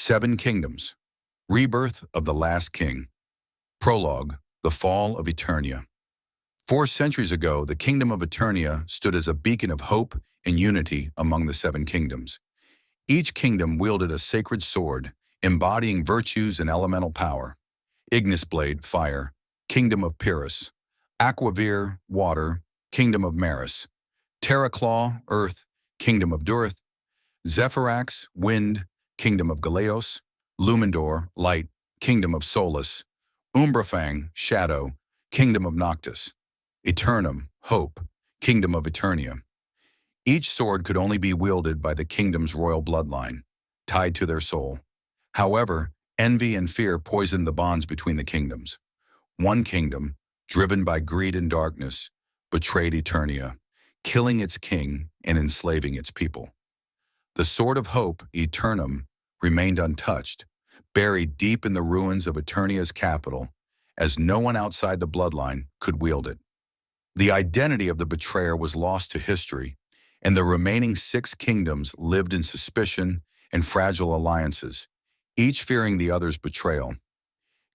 Seven Kingdoms. Rebirth of the Last King. Prologue. The Fall of Eternia. 4 centuries ago, the Kingdom of Eternia stood as a beacon of hope and unity among the seven kingdoms. Each kingdom wielded a sacred sword, embodying virtues and elemental power. Ignis Blade, fire, Kingdom of Pyrrhus. Aquavir, water, Kingdom of Maris. Terraclaw, earth, Kingdom of Durith. Zephyrax, wind, Kingdom of Galeos. Lumindor, light, Kingdom of Solus. Umbrafang, shadow, Kingdom of Noctis. Eternum, hope, Kingdom of Eternia. Each sword could only be wielded by the kingdom's royal bloodline, tied to their soul. However, envy and fear poisoned the bonds between the kingdoms. One kingdom, driven by greed and darkness, betrayed Eternia, killing its king and enslaving its people. The sword of hope, Eternum, remained untouched, buried deep in the ruins of Eternia's capital, as no one outside the bloodline could wield it. The identity of the betrayer was lost to history, and the remaining 6 kingdoms lived in suspicion and fragile alliances, each fearing the other's betrayal.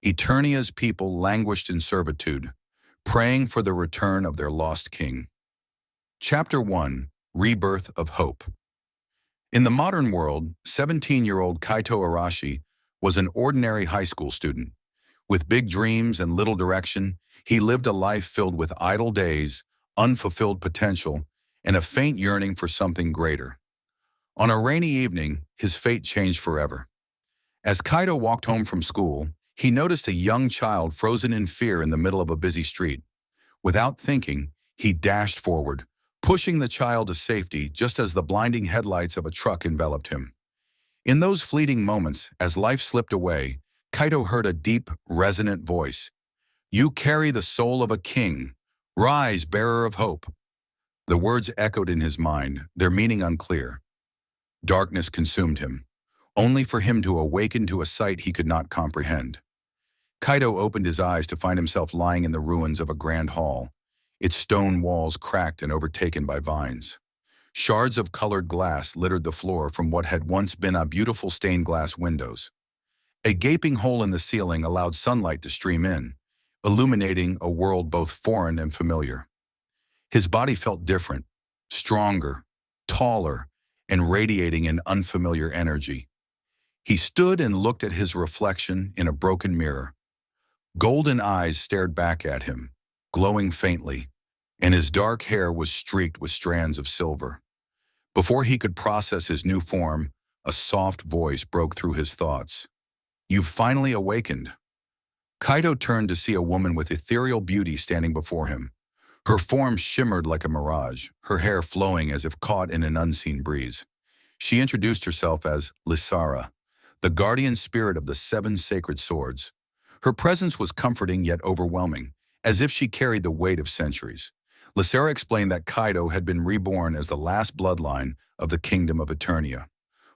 Eternia's people languished in servitude, praying for the return of their lost king. Chapter 1. Rebirth of Hope. In the modern world, 17-year-old Kaito Arashi was an ordinary high school student. With big dreams and little direction, he lived a life filled with idle days, unfulfilled potential, and a faint yearning for something greater. On a rainy evening, his fate changed forever. As Kaito walked home from school, he noticed a young child frozen in fear in the middle of a busy street. Without thinking, he dashed forward, pushing the child to safety just as the blinding headlights of a truck enveloped him. In those fleeting moments, as life slipped away, Kaito heard a deep, resonant voice. "You carry the soul of a king. Rise, bearer of hope." The words echoed in his mind, their meaning unclear. Darkness consumed him, only for him to awaken to a sight he could not comprehend. Kaito opened his eyes to find himself lying in the ruins of a grand hall, its stone walls cracked and overtaken by vines. Shards of colored glass littered the floor from what had once been a beautiful stained glass windows. A gaping hole in the ceiling allowed sunlight to stream in, illuminating a world both foreign and familiar. His body felt different, stronger, taller, and radiating an unfamiliar energy. He stood and looked at his reflection in a broken mirror. Golden eyes stared back at him, glowing faintly, and his dark hair was streaked with strands of silver. Before he could process his new form, a soft voice broke through his thoughts. "You've finally awakened." Kaito turned to see a woman with ethereal beauty standing before him. Her form shimmered like a mirage, her hair flowing as if caught in an unseen breeze. She introduced herself as Lysara, the guardian spirit of the 7 sacred swords. Her presence was comforting yet overwhelming, as if she carried the weight of centuries. Lysara explained that Kaito had been reborn as the last bloodline of the Kingdom of Eternia.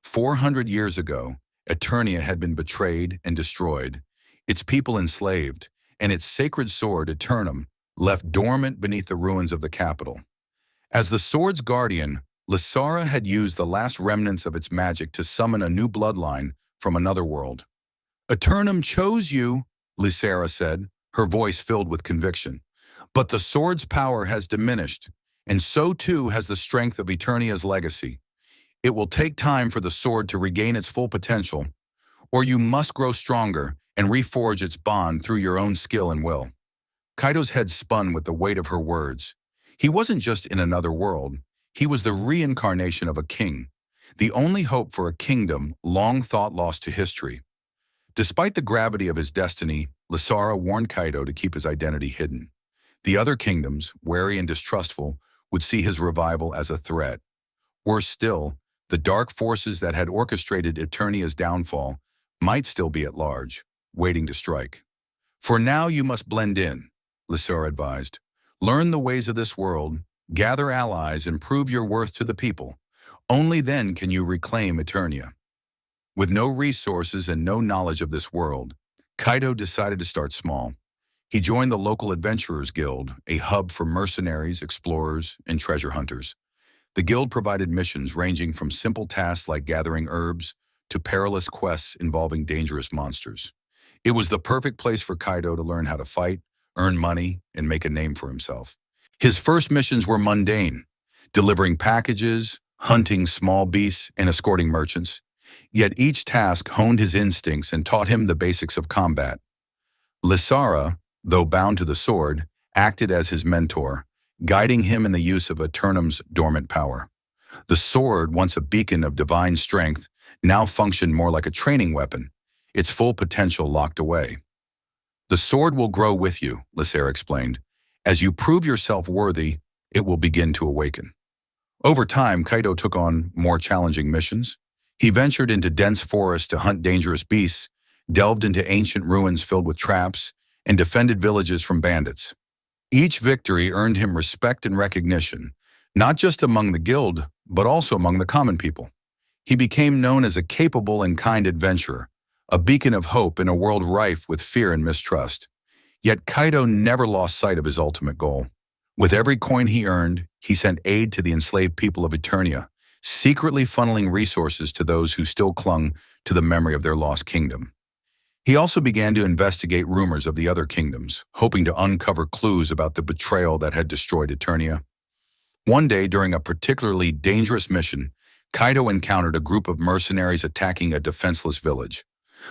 400 years ago, Eternia had been betrayed and destroyed, its people enslaved, and its sacred sword, Eternum, left dormant beneath the ruins of the capital. As the sword's guardian, Lysara had used the last remnants of its magic to summon a new bloodline from another world. "Eternum chose you," Lysara said, her voice filled with conviction. "But the sword's power has diminished, and so too has the strength of Eternia's legacy. It will take time for the sword to regain its full potential, or you must grow stronger and reforge its bond through your own skill and will." Kaito's head spun with the weight of her words. He wasn't just in another world, he was the reincarnation of a king, the only hope for a kingdom long thought lost to history. Despite the gravity of his destiny, Lysara warned Kaito to keep his identity hidden. The other kingdoms, wary and distrustful, would see his revival as a threat. Worse still, the dark forces that had orchestrated Eternia's downfall might still be at large, waiting to strike. "For now you must blend in," Lysara advised. "Learn the ways of this world, gather allies, and prove your worth to the people. Only then can you reclaim Eternia." With no resources and no knowledge of this world, Kaito decided to start small. He joined the local Adventurers Guild, a hub for mercenaries, explorers, and treasure hunters. The guild provided missions ranging from simple tasks like gathering herbs to perilous quests involving dangerous monsters. It was the perfect place for Kaido to learn how to fight, earn money, and make a name for himself. His first missions were mundane, delivering packages, hunting small beasts, and escorting merchants. Yet each task honed his instincts and taught him the basics of combat. Lissara, though bound to the sword, acted as his mentor, guiding him in the use of Eternum's dormant power. The sword, once a beacon of divine strength, now functioned more like a training weapon, its full potential locked away. "The sword will grow with you," Lissara explained. "As you prove yourself worthy, it will begin to awaken." Over time, Kaido took on more challenging missions. He ventured into dense forests to hunt dangerous beasts, delved into ancient ruins filled with traps, and defended villages from bandits. Each victory earned him respect and recognition, not just among the guild, but also among the common people. He became known as a capable and kind adventurer, a beacon of hope in a world rife with fear and mistrust. Yet Kaido never lost sight of his ultimate goal. With every coin he earned, he sent aid to the enslaved people of Eternia, secretly funneling resources to those who still clung to the memory of their lost kingdom. He also began to investigate rumors of the other kingdoms, hoping to uncover clues about the betrayal that had destroyed Eternia. One day, during a particularly dangerous mission, Kaido encountered a group of mercenaries attacking a defenseless village.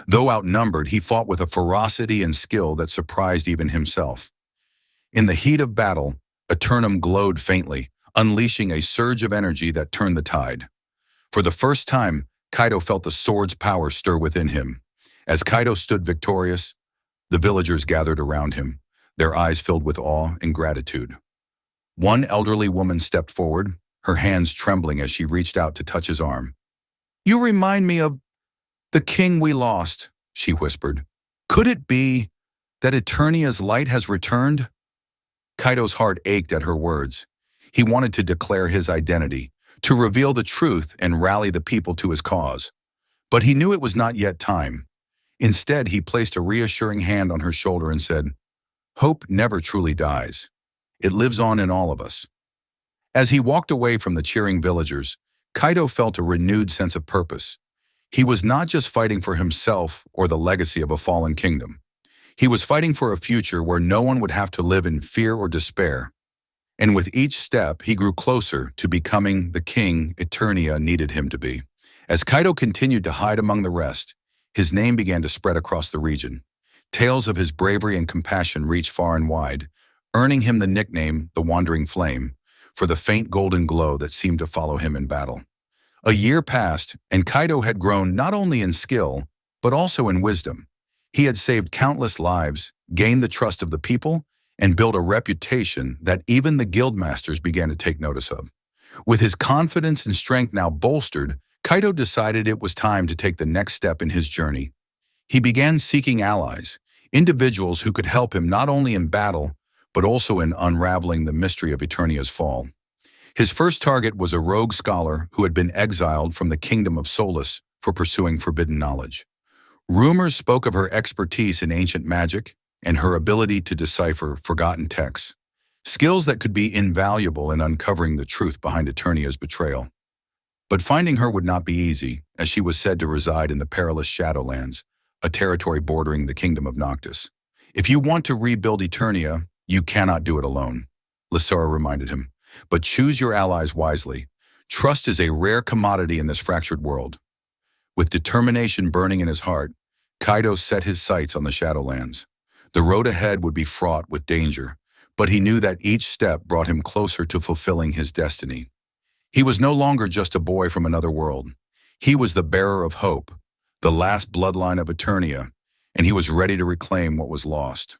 Though outnumbered, he fought with a ferocity and skill that surprised even himself. In the heat of battle, Eternum glowed faintly, unleashing a surge of energy that turned the tide. For the first time, Kaido felt the sword's power stir within him. As Kaido stood victorious, the villagers gathered around him, their eyes filled with awe and gratitude. One elderly woman stepped forward, her hands trembling as she reached out to touch his arm. "You remind me of the king we lost," she whispered. "Could it be that Eternia's light has returned?" Kaido's heart ached at her words. He wanted to declare his identity, to reveal the truth and rally the people to his cause. But he knew it was not yet time. Instead, he placed a reassuring hand on her shoulder and said, "Hope never truly dies. It lives on in all of us." As he walked away from the cheering villagers, Kaido felt a renewed sense of purpose. He was not just fighting for himself or the legacy of a fallen kingdom. He was fighting for a future where no one would have to live in fear or despair. And with each step, he grew closer to becoming the king Eternia needed him to be. As Kaido continued to hide among the rest, his name began to spread across the region. Tales of his bravery and compassion reached far and wide, earning him the nickname the Wandering Flame, for the faint golden glow that seemed to follow him in battle. A year passed, and Kaido had grown not only in skill, but also in wisdom. He had saved countless lives, gained the trust of the people, and built a reputation that even the guildmasters began to take notice of. With his confidence and strength now bolstered, Kaido decided it was time to take the next step in his journey. He began seeking allies, individuals who could help him not only in battle, but also in unraveling the mystery of Eternia's fall. His first target was a rogue scholar who had been exiled from the kingdom of Solus for pursuing forbidden knowledge. Rumors spoke of her expertise in ancient magic and her ability to decipher forgotten texts, skills that could be invaluable in uncovering the truth behind Eternia's betrayal. But finding her would not be easy, as she was said to reside in the perilous Shadowlands, a territory bordering the kingdom of Noctis. "If you want to rebuild Eternia, you cannot do it alone," Lissara reminded him. "But choose your allies wisely. Trust is a rare commodity in this fractured world." With determination burning in his heart, Kaido set his sights on the Shadowlands. The road ahead would be fraught with danger, but he knew that each step brought him closer to fulfilling his destiny. He was no longer just a boy from another world. He was the bearer of hope, the last bloodline of Eternia, and he was ready to reclaim what was lost.